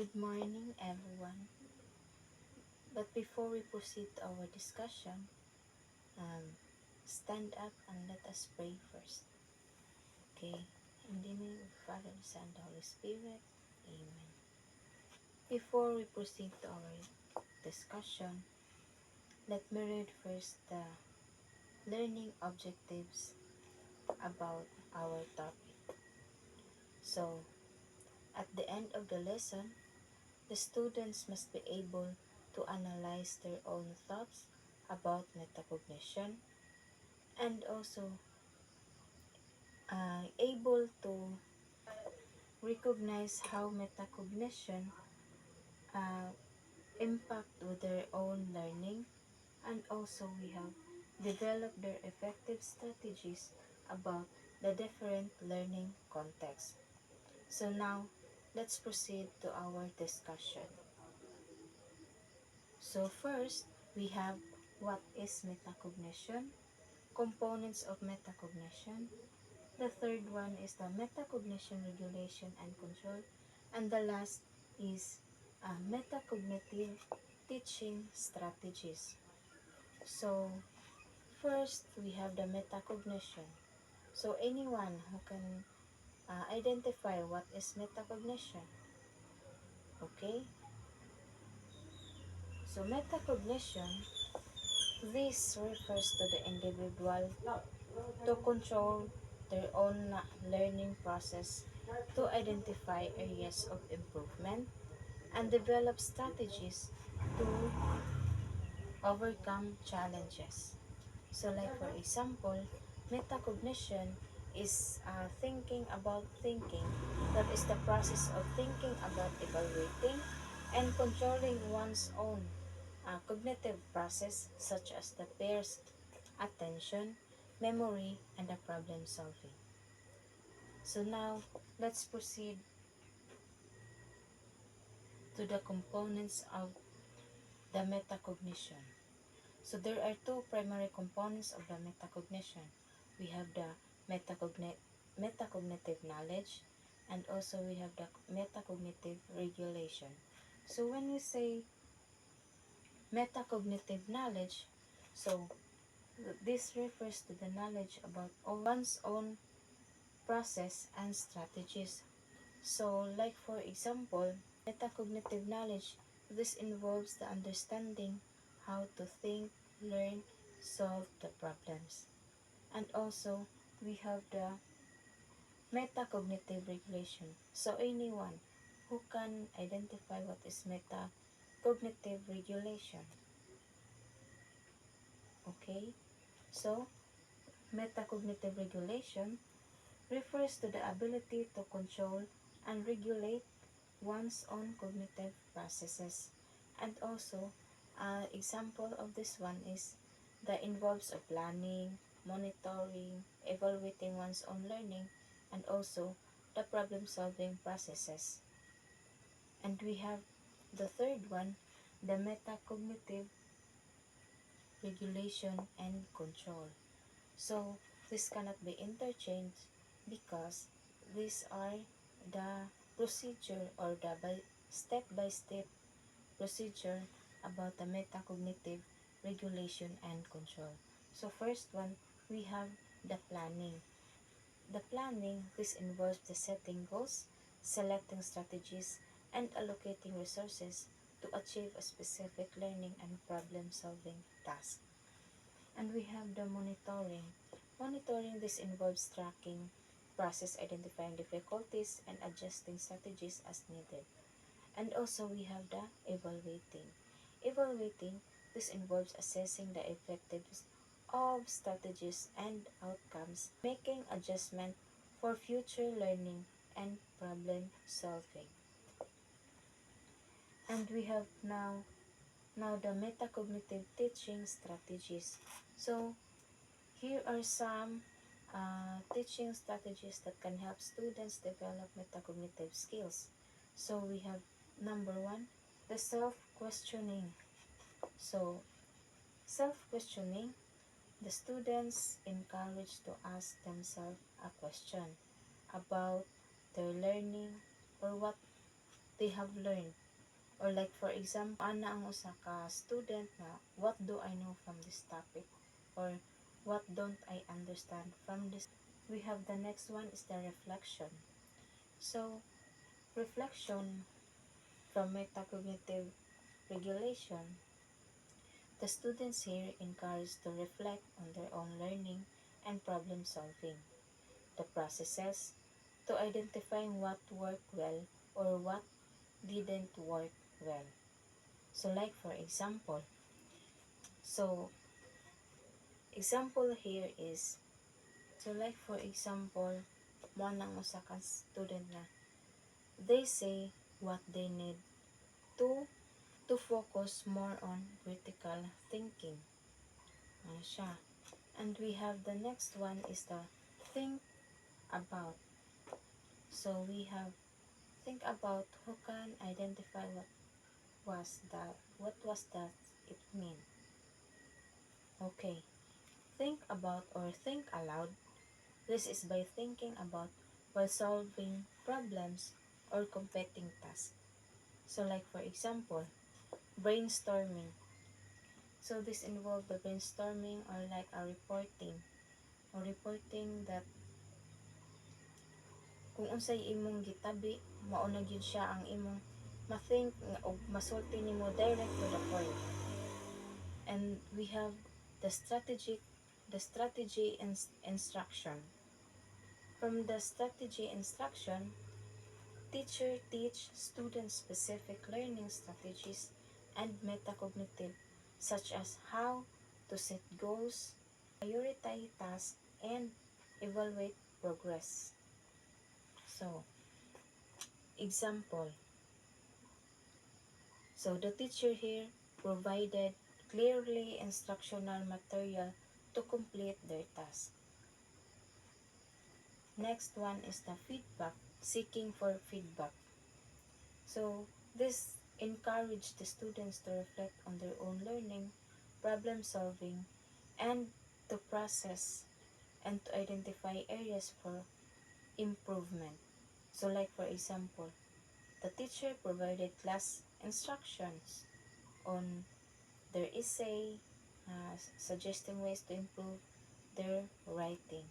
Good morning, everyone. But before we proceed to our discussion, um, stand up and let us pray first. Okay? In the name of the Father, the Son, and the Holy Spirit. Amen. Before we proceed to our discussion, let me read first the learning objectives about our topic. So, at the end of the lesson, the students must be able to analyze their own thoughts about metacognition and also able to recognize how metacognition uh, impact with their own learning, and also we have developed their effective strategies about the different learning contexts. So now let's proceed to our discussion. So first we have what is metacognition, components of metacognition. The third one is the metacognition regulation and control. And the last is metacognitive teaching strategies. So first we have the metacognition. So anyone who can identify what is metacognition. Okay? So metacognition, this refers to the individual to control their own learning process, to identify areas of improvement, and develop strategies to overcome challenges. So like for example, metacognition is thinking about thinking. That is the process of thinking about evaluating and controlling one's own cognitive process, such as the peers' attention, memory, and the problem solving. So now, let's proceed to the components of the metacognition. So there are two primary components of the metacognition. We have the metacognitive knowledge, and also we have the metacognitive regulation. So when we say metacognitive knowledge, so this refers to the knowledge about one's own process and strategies. So like for example, metacognitive knowledge, this involves the understanding how to think, learn, solve the problems. And also, we have the metacognitive regulation. So anyone who can identify what is metacognitive regulation. Okay? So, metacognitive regulation refers to the ability to control and regulate one's own cognitive processes. And also, an example of this one is the involves of planning, monitoring, evaluating one's own learning, and also the problem-solving processes. And we have the third one, the metacognitive regulation and control. So, this cannot be interchanged because these are the procedure or the step-by-step procedure about the metacognitive regulation and control. So first one, we have the planning. The planning, this involves the setting goals, selecting strategies, and allocating resources to achieve a specific learning and problem-solving task. And we have the monitoring. Monitoring, this involves tracking, process identifying difficulties, and adjusting strategies as needed. And also we have the evaluating. Evaluating, this involves assessing the effectiveness of strategies and outcomes, making adjustment for future learning and problem solving. And we have now the metacognitive teaching strategies. So here are some teaching strategies that can help students develop metacognitive skills. So we have number one, the self-questioning. So self-questioning, the students encouraged to ask themselves a question about their learning or what they have learned. Or like for example, ana ang usa ka student na what do I know from this topic, or what don't I understand from this. We have the next one is the reflection. So reflection from metacognitive regulation, the students here encouraged to reflect on their own learning and problem solving, the processes, to identifying what worked well or what didn't work well. So like for example, so example here is, so like for example, mo nang usa ka student na they say what they need to focus more on critical thinking. Ano siya? And we have the next one is the think about. So we have think about, who can identify what was that it mean. Okay. Think about or think aloud. This is by thinking about while solving problems or completing tasks. So like for example, brainstorming. So this involved the brainstorming or like a reporting that kung unsay imong gitabi, mao na gyud siya ang imong ma-think og masulti nimo direct to the point. And we have the strategy instruction. From the strategy instruction, teacher teach students specific learning strategies and metacognitive, such as how to set goals, prioritize tasks, and evaluate progress. So, example. So, the teacher here provided clearly instructional material to complete their task. Next one is the feedback, seeking for feedback. So, this encouraged the students to reflect on their own learning, problem solving, and to process and to identify areas for improvement. So, like for example, the teacher provided class instructions on their essay, suggesting ways to improve their writing.